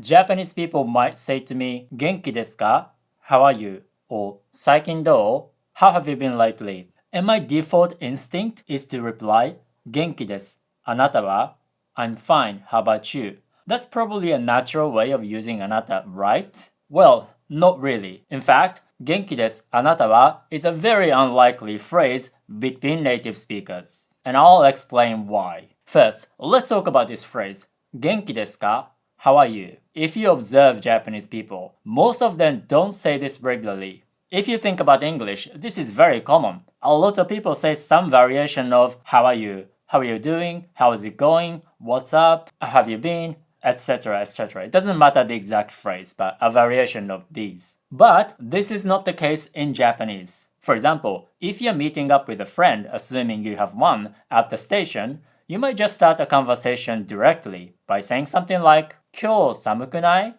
Japanese people might say to me, Genki desu ka? How are you? Or Saikin do? How have you been lately? And my default instinct is to reply, Genki desu. Anata wa? I'm fine. How about you? That's probably a natural way of using anata, right? Well, not really. In fact, Genki desu, anata wa is a very unlikely phrase between native speakers. And I'll explain why. First, let's talk about this phrase. Genki desu ka? How are you? If you observe Japanese people, most of them don't say this regularly. If you think about English, this is very common. A lot of people say some variation of how are you? How are you doing? How is it going? What's up? Have you been? Etc. etc. It doesn't matter the exact phrase, but a variation of these. But this is not the case in Japanese. For example, if you're meeting up with a friend, assuming you have one, at the station, you might just start a conversation directly by saying something like, 今日寒くない?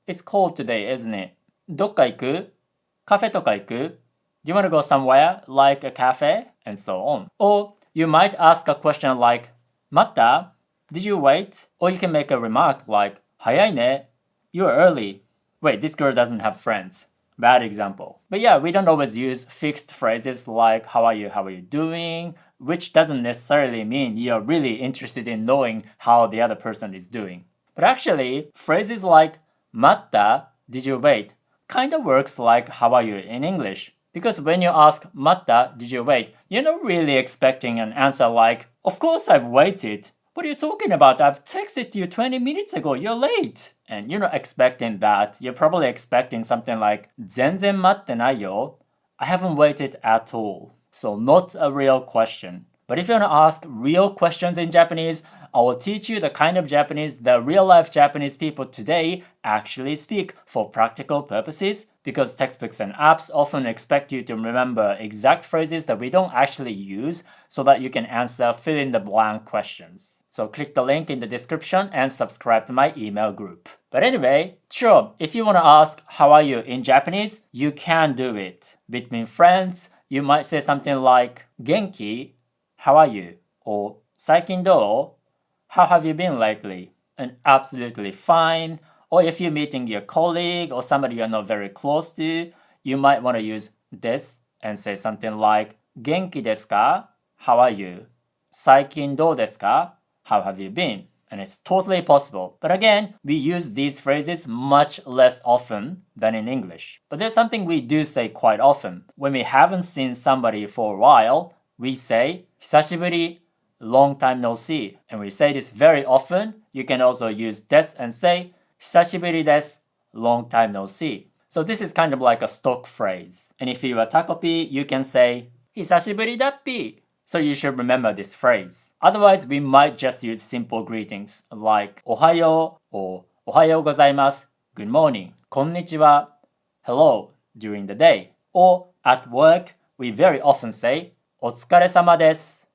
It's cold today, isn't it? どっか行く? カフェとか行く? Do you want to go somewhere, like a cafe? And so on. Or you might ask a question like, 待った? Did you wait? Or you can make a remark like, 早いね? You're early. Wait, this girl doesn't have friends. Bad example. But yeah, we don't always use fixed phrases like, how are you doing? Which doesn't necessarily mean you're really interested in knowing how the other person is doing. But actually, phrases like, 待った? Did you wait? Kind of works like, how are you in English? Because when you ask, 待った? Did you wait? You're not really expecting an answer like, of course I've waited. What are you talking about? I've texted you 20 minutes ago. You're late. And you're not expecting that. You're probably expecting something like, 全然待ってないよ. I haven't waited at all. So not a real question. But if you want to ask real questions in Japanese, I will teach you the kind of Japanese that real-life Japanese people today actually speak for practical purposes, because textbooks and apps often expect you to remember exact phrases that we don't actually use so that you can answer fill-in-the-blank questions. So click the link in the description and subscribe to my email group. But anyway, sure, if you want to ask how are you in Japanese, you can do it. Between friends, you might say something like, Genki? How are you? Or Saikin do? How have you been lately? And absolutely fine. Or if you're meeting your colleague or somebody you're not very close to, you might want to use this and say something like, Genki desu ka? How are you? Saikin do desu ka? How have you been? And it's totally possible. But again, we use these phrases much less often than in English. But there's something we do say quite often. When we haven't seen somebody for a while, we say, 久しぶり, long time no see. And we say this very often. You can also use des and say, 久しぶりです, long time no see. So this is kind of like a stock phrase. And if you're a takopi, you can say, 久しぶりだっぴ. So you should remember this phrase. Otherwise, we might just use simple greetings like おはよう or おはようございます, good morning, こんにちは, hello, during the day. Or at work, we very often say お疲れ様です,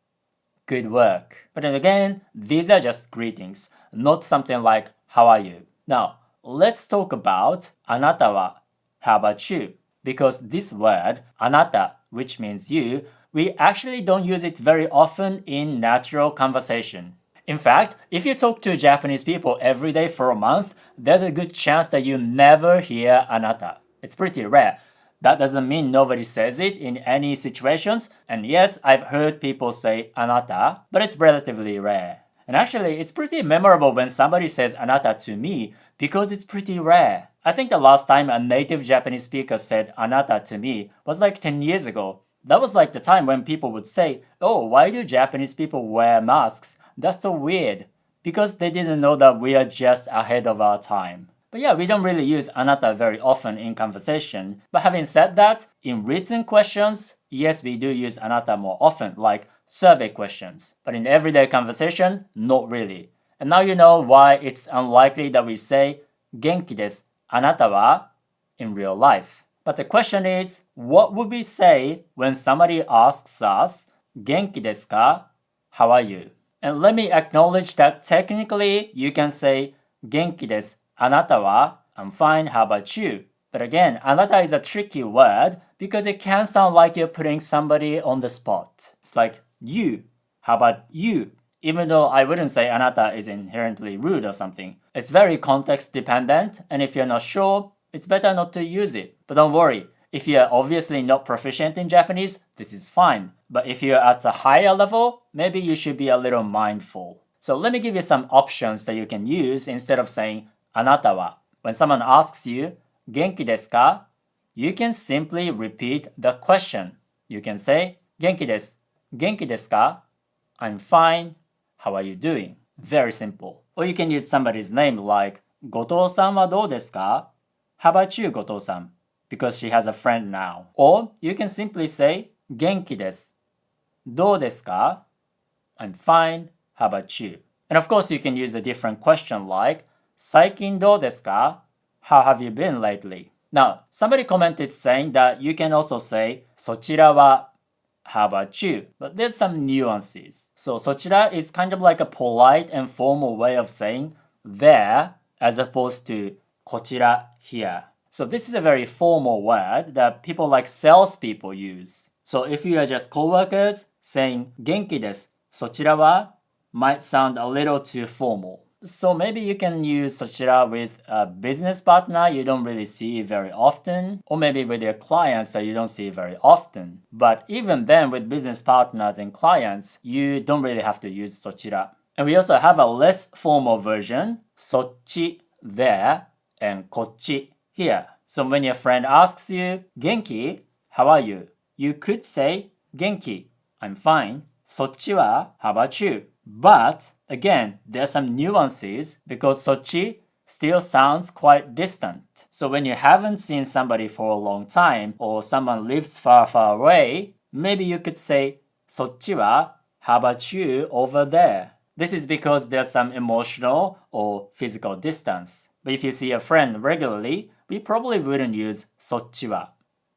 good work. But then again, these are just greetings, not something like how are you. Now, let's talk about あなたは, how about you? Because this word, あなた, which means you, we actually don't use it very often in natural conversation. In fact, if you talk to Japanese people every day for a month, there's a good chance that you never hear anata. It's pretty rare. That doesn't mean nobody says it in any situations, and yes, I've heard people say anata, but it's relatively rare. And actually, it's pretty memorable when somebody says anata to me because it's pretty rare. I think the last time a native Japanese speaker said anata to me was like 10 years ago. That was like the time when people would say, oh, why do Japanese people wear masks? That's so weird. Because they didn't know that we are just ahead of our time. But yeah, we don't really use anata very often in conversation. But having said that, in written questions, yes, we do use anata more often, like survey questions. But in everyday conversation, not really. And now you know why it's unlikely that we say, Genki desu, anata wa, in real life. But the question is, what would we say when somebody asks us, Genki desu ka? How are you? And let me acknowledge that technically you can say, Genki desu, anata wa? I'm fine, how about you? But again, anata is a tricky word because it can sound like you're putting somebody on the spot. It's like, you. How about you? Even though I wouldn't say anata is inherently rude or something. It's very context dependent, and if you're not sure, it's better not to use it. But don't worry, if you're obviously not proficient in Japanese, this is fine. But if you're at a higher level, maybe you should be a little mindful. So let me give you some options that you can use instead of saying Anata wa. When someone asks you, Genki desu ka? You can simply repeat the question. You can say, Genki desu. Genki desu ka? I'm fine. How are you doing? Very simple. Or you can use somebody's name like, Gotou-san wa dou desu ka? How about you, Gotou-san? Because she has a friend now. Or you can simply say, Genki desu. Dou desu ka? I'm fine. How about you? And of course, you can use a different question like, Saikin dou desu ka? How have you been lately? Now, somebody commented saying that you can also say, そちらは how about you? But there's some nuances. So そちら is kind of like a polite and formal way of saying there as opposed to こちら here. So this is a very formal word that people like salespeople use. So if you are just coworkers, saying 元気です、そちらは might sound a little too formal. So maybe you can use そちら with a business partner you don't really see very often, or maybe with your clients that you don't see very often. But even then, with business partners and clients, you don't really have to use そちら. And we also have a less formal version, そっち there and こっち here. So when your friend asks you, 元気 how are you? You could say, 元気 I'm fine. そっちは how about you? But again, there are some nuances because そっち still sounds quite distant. So when you haven't seen somebody for a long time or someone lives far, far away, maybe you could say そっちは how about you over there? This is because there's some emotional or physical distance. But if you see a friend regularly, we probably wouldn't use そっちは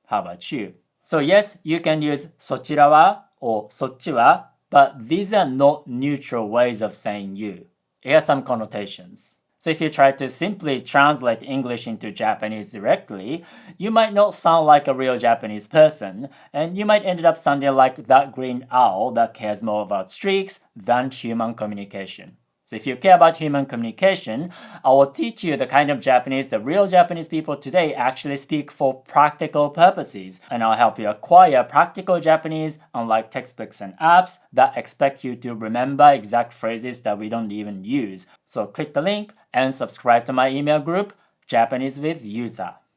how about you? So yes, you can use そちらは or そっちは, but these are not neutral ways of saying you. It has some connotations. So if you try to simply translate English into Japanese directly, you might not sound like a real Japanese person, and you might end up sounding like that green owl that cares more about streaks than human communication. So if you care about human communication, I will teach you the kind of Japanese that real Japanese people today actually speak for practical purposes. And I'll help you acquire practical Japanese, unlike textbooks and apps that expect you to remember exact phrases that we don't even use. So click the link and subscribe to my email group, Japanese with Yuza.